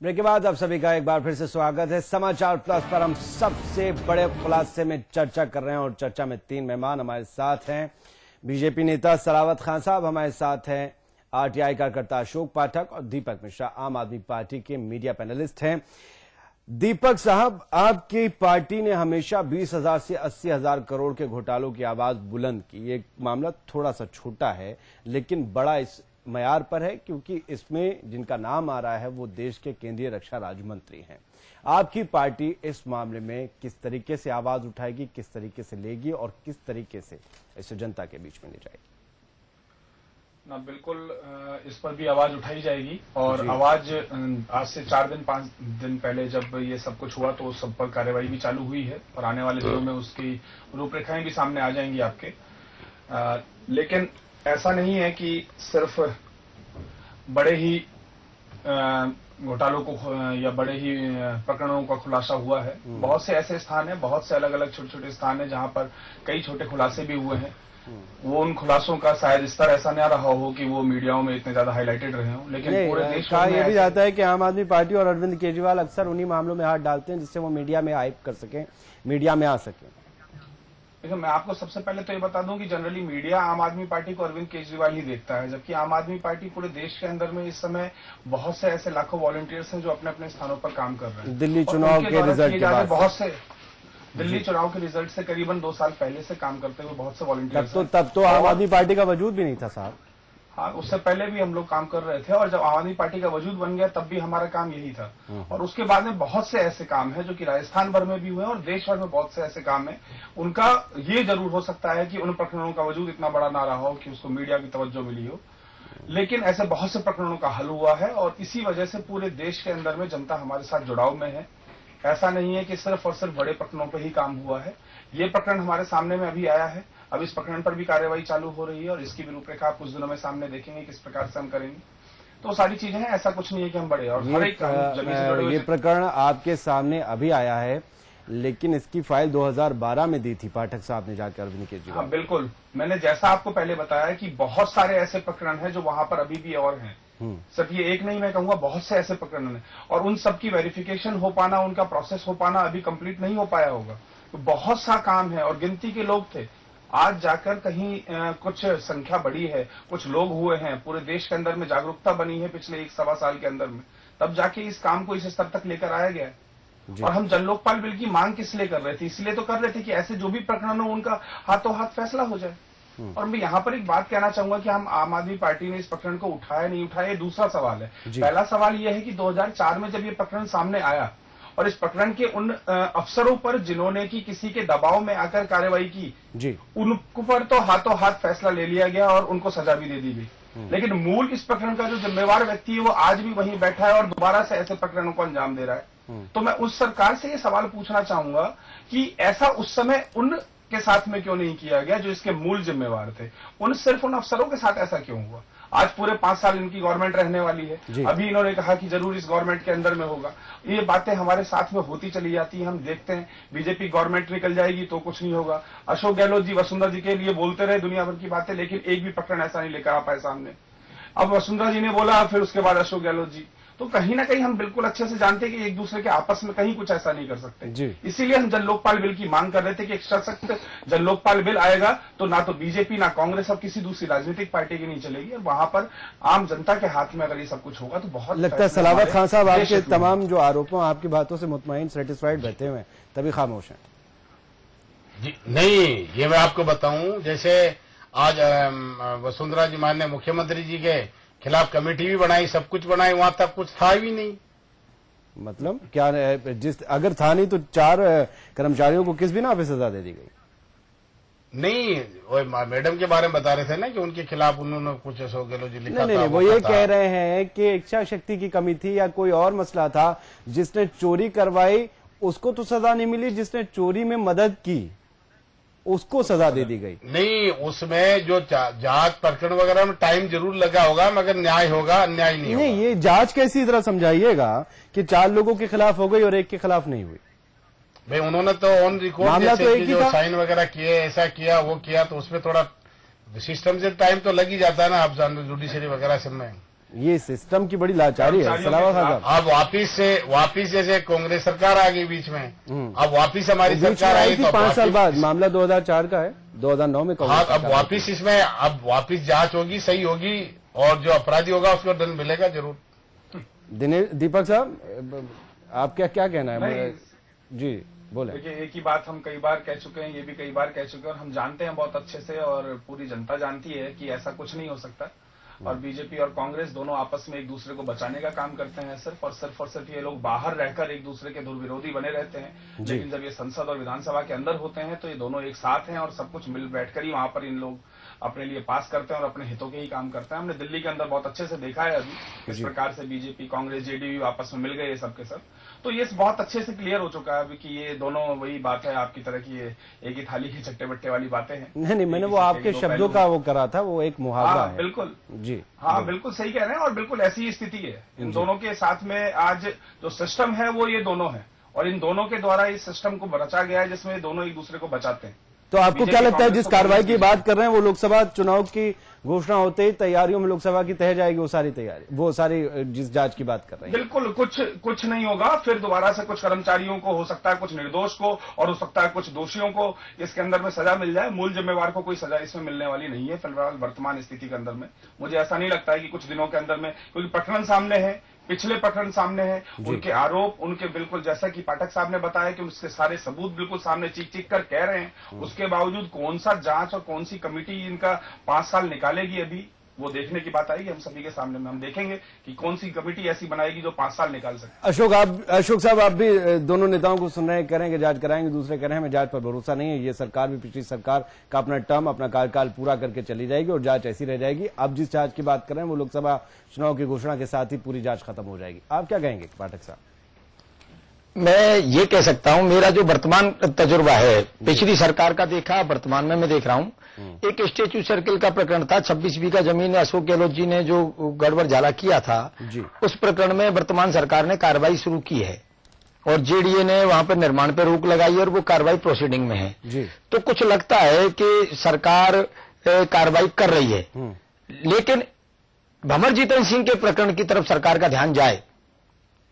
Break के बाद आप सभी का एक बार फिर से स्वागत है। समाचार प्लस पर हम सबसे बड़े खुलासे में चर्चा कर रहे हैं और चर्चा में 3 मेहमान हमारे साथ हैं। बीजेपी नेता सरावत खान साहब हमारे साथ हैं, आरटीआई कार्यकर्ता अशोक पाठक और दीपक मिश्रा आम आदमी पार्टी के मीडिया पैनलिस्ट हैं। दीपक साहब, आपकी पार्टी ने हमेशा 20,000 से 80,000 करोड़ के घोटालों की आवाज बुलंद की। ये मामला थोड़ा सा छोटा है लेकिन बड़ा इस मयार पर है, क्योंकि इसमें जिनका नाम आ रहा है वो देश के केंद्रीय रक्षा राज्य मंत्री हैं। आपकी पार्टी इस मामले में किस तरीके से आवाज उठाएगी, किस तरीके से लेगी और किस तरीके से इसे जनता के बीच में ले जाएगी? ना बिल्कुल, इस पर भी आवाज उठाई जाएगी और आवाज आज से 4-5 दिन पहले जब ये सब कुछ हुआ तो उस सब पर कार्रवाई भी चालू हुई है और आने वाले दिनों में उसकी रूपरेखाएं भी सामने आ जाएंगी आपके। लेकिन ऐसा नहीं है कि सिर्फ बड़े ही घोटालों को या बड़े ही प्रकरणों का खुलासा हुआ है। बहुत से ऐसे स्थान हैं, बहुत से अलग अलग छोटे छोटे स्थान हैं जहां पर कई छोटे खुलासे भी हुए हैं। वो उन खुलासों का शायद स्तर ऐसा नहीं रहा हो कि वो मीडियाओं में इतने ज्यादा हाईलाइटेड रहे हों, लेकिन पूरे देश का ये भी जाता है कि आम आदमी पार्टी और अरविंद केजरीवाल अक्सर उन्हीं मामलों में हाथ डालते हैं जिससे वो मीडिया में हाइप कर सकें, मीडिया में आ सकें। देखिए, मैं आपको सबसे पहले तो ये बता दूं कि जनरली मीडिया आम आदमी पार्टी को अरविंद केजरीवाल ही देखता है, जबकि आम आदमी पार्टी पूरे देश के अंदर में इस समय बहुत से ऐसे लाखों वॉलंटियर्स हैं जो अपने अपने स्थानों पर काम कर रहे हैं। दिल्ली चुनाव के रिजल्ट के बाद बहुत से दिल्ली चुनाव के रिजल्ट से करीबन 2 साल पहले से काम करते हुए बहुत से वॉलंटियर्स। तब तो आम आदमी पार्टी का वजूद भी नहीं था साहब। हाँ, उससे पहले भी हम लोग काम कर रहे थे और जब आम आदमी पार्टी का वजूद बन गया तब भी हमारा काम यही था। और उसके बाद में बहुत से ऐसे काम हैं जो कि राजस्थान भर में भी हुए और देश भर में बहुत से ऐसे काम हैं। उनका ये जरूर हो सकता है कि उन प्रकरणों का वजूद इतना बड़ा ना रहा हो कि उसको मीडिया की तवज्जो मिली हो, लेकिन ऐसे बहुत से प्रकरणों का हल हुआ है और इसी वजह से पूरे देश के अंदर में जनता हमारे साथ जुड़ाव में है। ऐसा नहीं है कि सिर्फ और सिर्फ बड़े प्रकरणों पर ही काम हुआ है। ये प्रकरण हमारे सामने में अभी आया है, अब इस प्रकरण पर भी कार्रवाई चालू हो रही है और इसकी भी रूपरेखा आप कुछ दिनों में सामने देखेंगे किस प्रकार से हम करेंगे। तो सारी चीजें हैं, ऐसा कुछ नहीं है कि हम बड़े और हर एक जमीन से जुड़े हुए। ये प्रकरण आपके सामने अभी आया है, लेकिन इसकी फाइल 2012 में दी थी पाठक साहब ने जाकर अरविंद केजरीवाल। हाँ बिल्कुल, मैंने जैसा आपको पहले बताया कि बहुत सारे ऐसे प्रकरण हैं जो वहां पर अभी भी और हैं। सिर्फ ये एक नहीं, मैं कहूंगा बहुत से ऐसे प्रकरण हैं और उन सब की वेरिफिकेशन हो पाना, उनका प्रोसेस हो पाना अभी कंप्लीट नहीं हो पाया होगा। तो बहुत सा काम है और गिनती के लोग थे। आज जाकर कहीं कुछ संख्या बढ़ी है, कुछ लोग हुए हैं, पूरे देश के अंदर में जागरूकता बनी है पिछले 1-1.25 साल के अंदर में, तब जाके इस काम को इस स्तर तक लेकर आया गया है। और हम जन लोकपाल बिल की मांग किस लिए कर रहे थे? इसलिए तो कर रहे थे कि ऐसे जो भी प्रकरण हो उनका हाथों हाथ फैसला हो जाए। और मैं यहाँ पर एक बात कहना चाहूंगा कि हम आम आदमी पार्टी ने इस प्रकरण को उठाया नहीं उठाया, ये दूसरा सवाल है। पहला सवाल यह है कि 2004 में जब ये प्रकरण सामने आया और इस प्रकरण के उन अफसरों पर जिन्होंने की किसी के दबाव में आकर कार्रवाई की, उन पर तो हाथों हाथ फैसला ले लिया गया और उनको सजा भी दे दी गई। लेकिन मूल इस प्रकरण का जो जिम्मेवार व्यक्ति है वो आज भी वहीं बैठा है और दोबारा से ऐसे प्रकरणों को अंजाम दे रहा है। तो मैं उस सरकार से ये सवाल पूछना चाहूंगा कि ऐसा उस समय उन के साथ में क्यों नहीं किया गया जो इसके मूल जिम्मेवार थे? सिर्फ उन अफसरों के साथ ऐसा क्यों हुआ? आज पूरे 5 साल इनकी गवर्नमेंट रहने वाली है। अभी इन्होंने कहा कि जरूर इस गवर्नमेंट के अंदर में होगा। ये बातें हमारे साथ में होती चली जाती है, हम देखते हैं। बीजेपी गवर्नमेंट निकल जाएगी तो कुछ नहीं होगा। अशोक गहलोत जी वसुंधरा जी के लिए बोलते रहे दुनिया भर की बातें, लेकिन एक भी प्रकरण ऐसा नहीं लेकर आ पाए सामने। अब वसुंधरा जी ने बोला, फिर उसके बाद अशोक गहलोत जी। तो कहीं ना कहीं हम बिल्कुल अच्छे से जानते हैं कि एक दूसरे के आपस में कहीं कुछ ऐसा नहीं कर सकते। इसीलिए हम जन लोकपाल बिल की मांग कर रहे थे कि एक सशक्त जन लोकपाल बिल आएगा तो ना तो बीजेपी ना कांग्रेस और किसी दूसरी राजनीतिक पार्टी की नहीं चलेगी और वहां पर आम जनता के हाथ में अगर ये सब कुछ होगा तो बहुत लगता है। सलावत खान साहब, आपके तमाम जो आरोपों, आपकी बातों से मुतमईन, सेटिस्फाइड रहते हुए तभी खामोश हैं? जी नहीं, ये मैं आपको बताऊं, जैसे आज वसुंधरा जी माननीय मुख्यमंत्री जी के खिलाफ कमेटी भी बनाई, सब कुछ बनाई, वहां तक कुछ था भी नहीं। मतलब क्या, अगर था नहीं तो 4 कर्मचारियों को किस बिना पे सजा दे दी गई? नहीं, वो मैडम के बारे में बता रहे थे ना कि उनके खिलाफ उन्होंने कुछ अशोक गहलोत जी लिखा था। नहीं, वो ये कह रहे हैं कि इच्छा शक्ति की कमी थी या कोई और मसला था। जिसने चोरी करवाई उसको तो सजा नहीं मिली, जिसने चोरी में मदद की उसको सजा दे दी गई। नहीं, उसमें जो जांच प्रकरण वगैरह में टाइम जरूर लगा होगा, मगर न्याय होगा, अन्याय नहीं होगा। ये जांच कैसी तरह समझाइएगा कि 4 लोगों के खिलाफ हो गई और 1 के खिलाफ नहीं हुई? भाई उन्होंने तो ऑन रिकॉर्ड मामला तो एक ही था, साइन वगैरह किए, ऐसा किया वो किया, तो उसमें थोड़ा सिस्टम से टाइम तो लग ही जाता है ना, आप जानते जुडिशरी वगैरह सब में। ये सिस्टम की बड़ी लाचारी है सलावत साहब। अब वापिस जैसे कांग्रेस सरकार आ गई बीच में, अब वापिस हमारी सरकार आई तो 5 साल बाद, मामला 2004 का है, 2009 में हाँ, अब वापिस इसमें अब वापिस जांच होगी, सही होगी, और जो अपराधी होगा उसको दंड मिलेगा जरूर। दीपक साहब आप क्या कहना है? जी बोले। देखिए, एक ही बात हम कई बार कह चुके हैं, ये भी कई बार कह चुके हैं, और हम जानते हैं बहुत अच्छे से, और पूरी जनता जानती है कि ऐसा कुछ नहीं हो सकता। और बीजेपी और कांग्रेस दोनों आपस में एक दूसरे को बचाने का काम करते हैं सिर्फ और सिर्फ ये लोग बाहर रहकर एक दूसरे के दुर्विरोधी बने रहते हैं, लेकिन जब ये संसद और विधानसभा के अंदर होते हैं तो ये दोनों एक साथ हैं और सब कुछ मिल बैठकर ही वहां पर इन लोग अपने लिए पास करते हैं और अपने हितों के ही काम करते हैं। हमने दिल्ली के अंदर बहुत अच्छे से देखा है अभी किस प्रकार से बीजेपी, कांग्रेस, जेडीयू आपस में मिल गए ये सब के सब। तो ये बहुत अच्छे से क्लियर हो चुका है अभी कि ये दोनों वही बात है, आपकी तरह की ये एक ही थाली के चट्टे बट्टे वाली बातें हैं। नहीं, मैंने वो आपके शब्दों का वो करा था, वो एक मुहावरा है। बिल्कुल जी, हाँ बिल्कुल सही कह रहे हैं, और बिल्कुल ऐसी ही स्थिति है इन दोनों के साथ में। आज जो सिस्टम है वो ये दोनों है, और इन दोनों के द्वारा इस सिस्टम को रचा गया है जिसमें दोनों एक दूसरे को बचाते हैं। तो आपको क्या लगता है जिस कार्रवाई की बात कर रहे हैं वो लोकसभा चुनाव की घोषणा होते ही तैयारियों में लोकसभा की तय जाएगी, वो सारी जिस जांच की बात कर रहे हैं? बिल्कुल कुछ नहीं होगा। फिर दोबारा से कुछ कर्मचारियों को हो सकता है, कुछ निर्दोष को, और हो सकता है कुछ दोषियों को इसके अंदर में सजा मिल जाए। मूल जिम्मेवार को कोई सजा इसमें मिलने वाली नहीं है फिलहाल वर्तमान स्थिति के अंदर में। मुझे ऐसा नहीं लगता है कि कुछ दिनों के अंदर में, क्योंकि प्रकरण सामने है, पिछले प्रकरण सामने हैं, उनके आरोप, उनके बिल्कुल जैसा कि पाठक साहब ने बताया कि उसके सारे सबूत बिल्कुल सामने चीख कर कह रहे हैं। उसके बावजूद कौन सा जांच और कौन सी कमेटी इनका 5 साल निकालेगी अभी वो देखने की बात आएगी हम सभी के सामने में। हम देखेंगे कि कौन सी कमेटी ऐसी बनाएगी जो 5 साल निकाल सके। अशोक साहब, आप भी दोनों नेताओं को सुन रहे हैं, करेंगे जांच कराएंगे, दूसरे कह रहे हैं हमें जांच पर भरोसा नहीं है, ये सरकार भी पिछली सरकार का अपना टर्म, अपना कार्यकाल पूरा करके चली जाएगी और जांच ऐसी रह जाएगी। अब जिस जांच की बात कर रहे हैं वो लोकसभा चुनाव की घोषणा के साथ ही पूरी जांच खत्म हो जाएगी। आप क्या कहेंगे पाठक साहब? मैं ये कह सकता हूं, मेरा जो वर्तमान तजुर्बा है, पिछली सरकार का देखा, वर्तमान में मैं देख रहा हूं। एक स्टेच्यू सर्किल का प्रकरण था, 26 बीघा जमीन अशोक गहलोत जी ने जो गड़बड़ झाला किया था, उस प्रकरण में वर्तमान सरकार ने कार्रवाई शुरू की है और जेडीए ने वहां पर निर्माण पर रोक लगाई और वो कार्रवाई प्रोसीडिंग में है जी। तो कुछ लगता है कि सरकार कार्रवाई कर रही है, लेकिन भंवर जीतन सिंह के प्रकरण की तरफ सरकार का ध्यान जाए,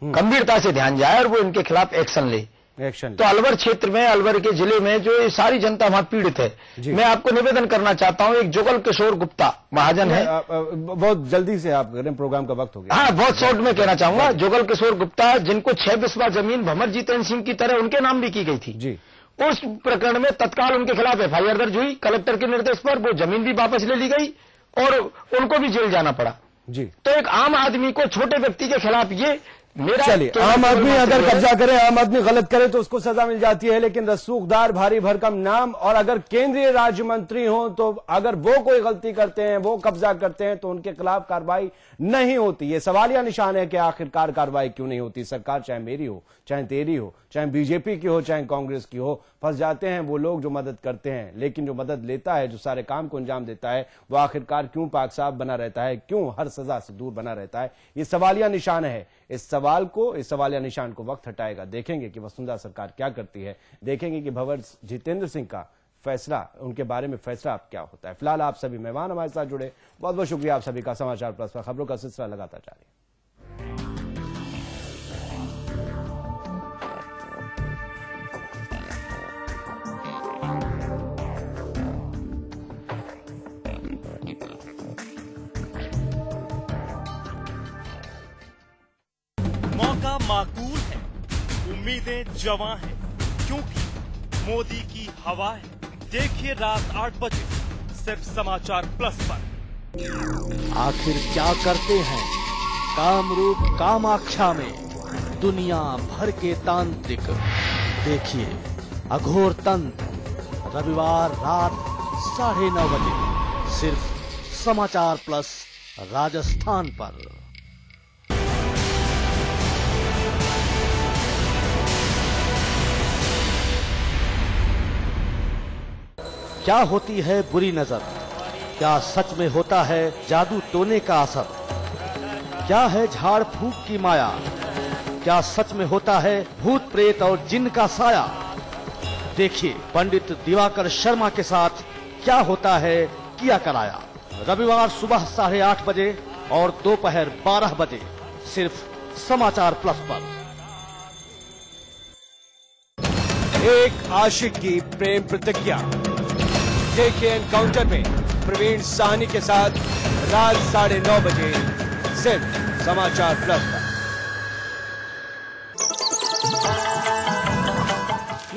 गंभीरता से ध्यान जाए और वो इनके खिलाफ एक्शन ले। तो अलवर क्षेत्र में, अलवर के जिले में जो ये सारी जनता वहां पीड़ित है, मैं आपको निवेदन करना चाहता हूं, एक जुगल किशोर गुप्ता महाजन है, बहुत जल्दी से आप करें, प्रोग्राम का वक्त हो गया। हाँ, बहुत शॉर्ट में कहना चाहूंगा, जुगल किशोर गुप्ता जिनको 6 बिस्वा जमीन भंवर जीतन सिंह की तरह उनके नाम भी की गई थी जी। उस प्रकरण में तत्काल उनके खिलाफ FIR दर्ज हुई, कलेक्टर के निर्देश पर वो जमीन भी वापस ले ली गई और उनको भी जेल जाना पड़ा जी। तो एक आम आदमी को, छोटे व्यक्ति के खिलाफ ये चलिए, आम आदमी अगर कब्जा करे, आम आदमी गलत करे तो उसको सजा मिल जाती है, लेकिन रसूखदार, भारी भरकम नाम, और अगर केंद्रीय राज्य मंत्री हो तो अगर वो कोई गलती करते हैं, वो कब्जा करते हैं तो उनके खिलाफ कार्रवाई नहीं होती। ये सवालिया निशान है कि आखिरकार कार्रवाई क्यों नहीं होती। सरकार चाहे मेरी हो, चाहे तेरी हो, चाहे बीजेपी की हो, चाहे कांग्रेस की हो, फंस जाते हैं वो लोग जो मदद करते हैं, लेकिन जो मदद लेता है, जो सारे काम को अंजाम देता है, वो आखिरकार क्यों पाक साफ बना रहता है, क्यों हर सजा से दूर बना रहता है। ये सवालिया निशान है। इस सवालिया निशान को वक्त हटाएगा। देखेंगे कि वसुंधरा सरकार क्या करती है, देखेंगे कि भंवर जितेंद्र सिंह का फैसला, उनके बारे में फैसला अब क्या होता है। फिलहाल आप सभी मेहमान हमारे साथ जुड़े, बहुत बहुत शुक्रिया आप सभी का। समाचार प्लस पर खबरों का सिलसिला लगातार जारी। मौका माकूल है, उम्मीदें जवां हैं, क्योंकि मोदी की हवा है। देखिए रात 8 बजे सिर्फ समाचार प्लस पर। आखिर क्या करते हैं कामरूप कामाख्या में दुनिया भर के तांत्रिक? देखिए अघोर तंत्र, रविवार रात 9:30 बजे सिर्फ समाचार प्लस राजस्थान पर। क्या होती है बुरी नजर? क्या सच में होता है जादू टोने का असर? क्या है झाड़ फूक की माया? क्या सच में होता है भूत प्रेत और जिन का साया? देखिए पंडित दिवाकर शर्मा के साथ क्या होता है किया कराया। रविवार सुबह 8:30 बजे और दोपहर 12 बजे सिर्फ समाचार प्लस पर। एक आशिक की प्रेम प्रतिज्ञा। देखिए एनकाउंटर में प्रवीण साहनी के साथ रात 9:30 बजे सिर्फ समाचार प्लस पर।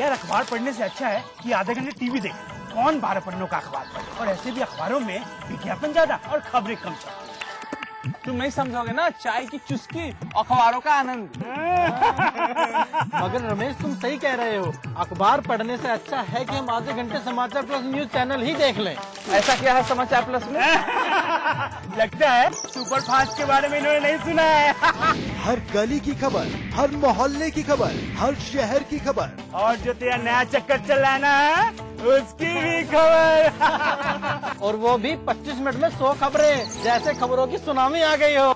यार अखबार पढ़ने से अच्छा है कि आधे घंटे टीवी देखें। कौन 12 पन्नों का अखबार पढ़े, और ऐसे भी अखबारों में विज्ञापन ज्यादा और खबरें कम चलती। तुम नहीं समझोगे ना, चाय की चुस्की, अखबारों का आनंद। मगर रमेश तुम सही कह रहे हो, अखबार पढ़ने से अच्छा है कि हम आधे घंटे समाचार प्लस न्यूज चैनल ही देख लें। ऐसा क्या है समाचार प्लस में? लगता है सुपर फास्ट के बारे में इन्होंने नहीं सुना है। हर गली की खबर, हर मोहल्ले की खबर, हर शहर की खबर, और जो तेरा नया चक्कर चल रहा है ना, उसकी भी खबर। और वो भी 25 मिनट में 100 खबरें, जैसे खबरों की सुनामी आ गई हो।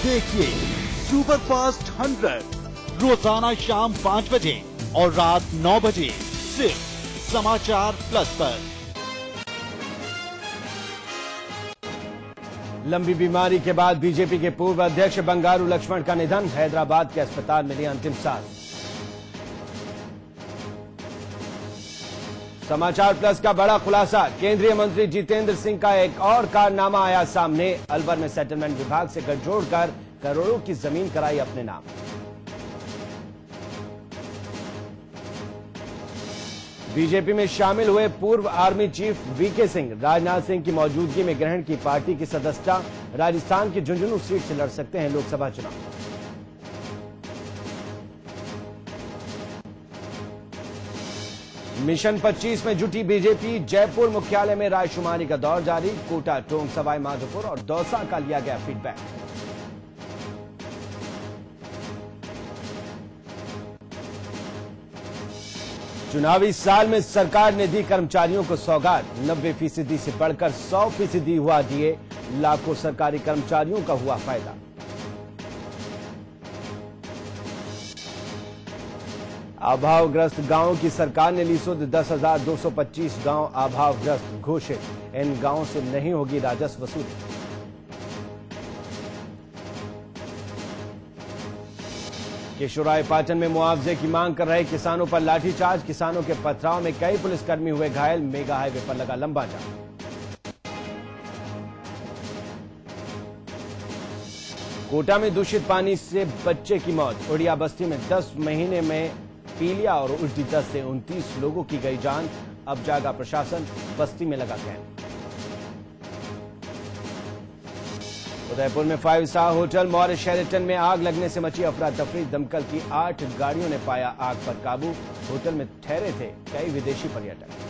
देखिए सुपर फास्ट 100 रोजाना शाम 5 बजे और रात 9 बजे सिर्फ समाचार प्लस पर। लंबी बीमारी के बाद बीजेपी के पूर्व अध्यक्ष बंगारू लक्ष्मण का निधन। हैदराबाद के अस्पताल में ली अंतिम सांस। समाचार प्लस का बड़ा खुलासा। केंद्रीय मंत्री जितेंद्र सिंह का एक और कारनामा आया सामने। अलवर में सेटलमेंट विभाग से गठजोड़ कर करोड़ों की जमीन कराई अपने नाम। बीजेपी में शामिल हुए पूर्व आर्मी चीफ वीके सिंह राजनाथ सिंह की मौजूदगी में ग्रहण की पार्टी की सदस्यता। राजस्थान की झुंझुनू सीट से लड़ सकते हैं लोकसभा चुनाव। मिशन 25 में जुटी बीजेपी। जयपुर मुख्यालय में रायशुमारी का दौर जारी। कोटा, टोंक, सवाई माधोपुर और दौसा का लिया गया फीडबैक। चुनावी साल में सरकार ने दी कर्मचारियों को सौगात। 90% से बढ़कर 100% हुआ डीए। लाखों सरकारी कर्मचारियों का हुआ फायदा। अभावग्रस्त गांवों की सरकार ने ली सुध। 10,225 गांव अभावग्रस्त घोषित। इन गांवों से नहीं होगी राजस्व वसूली। केशोरायपाटन में मुआवजे की मांग कर रहे किसानों पर लाठीचार्ज। किसानों के पथराव में कई पुलिसकर्मी हुए घायल। मेगा हाईवे पर लगा लंबा जाम। कोटा में दूषित पानी से बच्चे की मौत। उड़िया बस्ती में 10 महीने में पीलिया और उल्टी दस्त से 29 लोगों की गई जान। अब जागा प्रशासन, बस्ती में लगा कैंप। उदयपुर में 5 स्टार होटल मौर्य शेरेटन में आग लगने से मची अफरा तफरी। दमकल की 8 गाड़ियों ने पाया आग पर काबू। होटल में ठहरे थे कई विदेशी पर्यटक।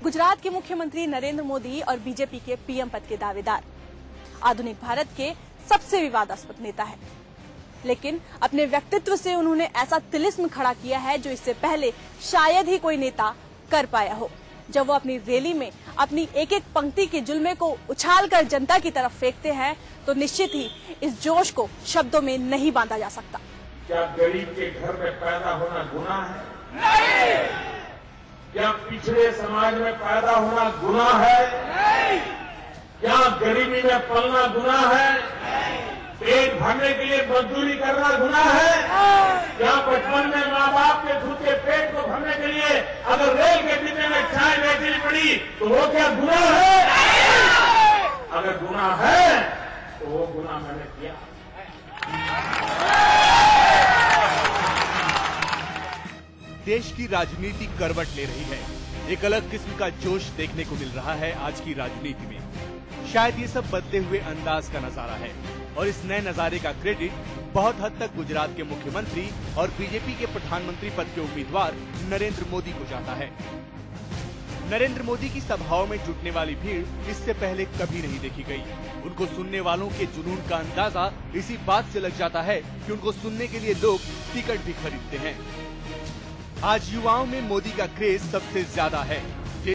गुजरात के मुख्यमंत्री नरेंद्र मोदी और बीजेपी के पीएम पद के दावेदार। आधुनिक भारत के सबसे विवादास्पद नेता है, लेकिन अपने व्यक्तित्व से उन्होंने ऐसा तिलिस्म खड़ा किया है जो इससे पहले शायद ही कोई नेता कर पाया हो। जब वो अपनी रैली में अपनी एक एक पंक्ति के जुल्मे को उछालकर जनता की तरफ फेंकते हैं तो निश्चित ही इस जोश को शब्दों में नहीं बांधा जा सकता। क्या गरीब के घर में पैदा होना गुनाह है? नहीं। क्या पिछड़े समाज में पैदा होना गुनाह है? नहीं। क्या गरीबी में पलना गुनाह है? नहीं। पेट भरने के लिए मजदूरी करना गुनाह है? नहीं। क्या बचपन में माँ बाप के खुद के पेट को भरने के लिए अगर रेल के डिब्बे में चाय बेचनी पड़ी तो वो क्या गुनाह है? नहीं। अगर गुनाह है तो वो गुनाह मैंने किया। देश की राजनीति करवट ले रही है। एक अलग किस्म का जोश देखने को मिल रहा है आज की राजनीति में। शायद ये सब बदले हुए अंदाज का नजारा है और इस नए नजारे का क्रेडिट बहुत हद तक गुजरात के मुख्यमंत्री और बीजेपी के प्रधानमंत्री पद के उम्मीदवार नरेंद्र मोदी को जाता है। नरेंद्र मोदी की सभाओं में जुटने वाली भीड़ इससे पहले कभी नहीं देखी गई। उनको सुनने वालों के जुनून का अंदाजा इसी बात से लग जाता है कि उनको सुनने के लिए लोग टिकट भी खरीदते हैं। आज युवाओं में मोदी का क्रेज सबसे ज्यादा है।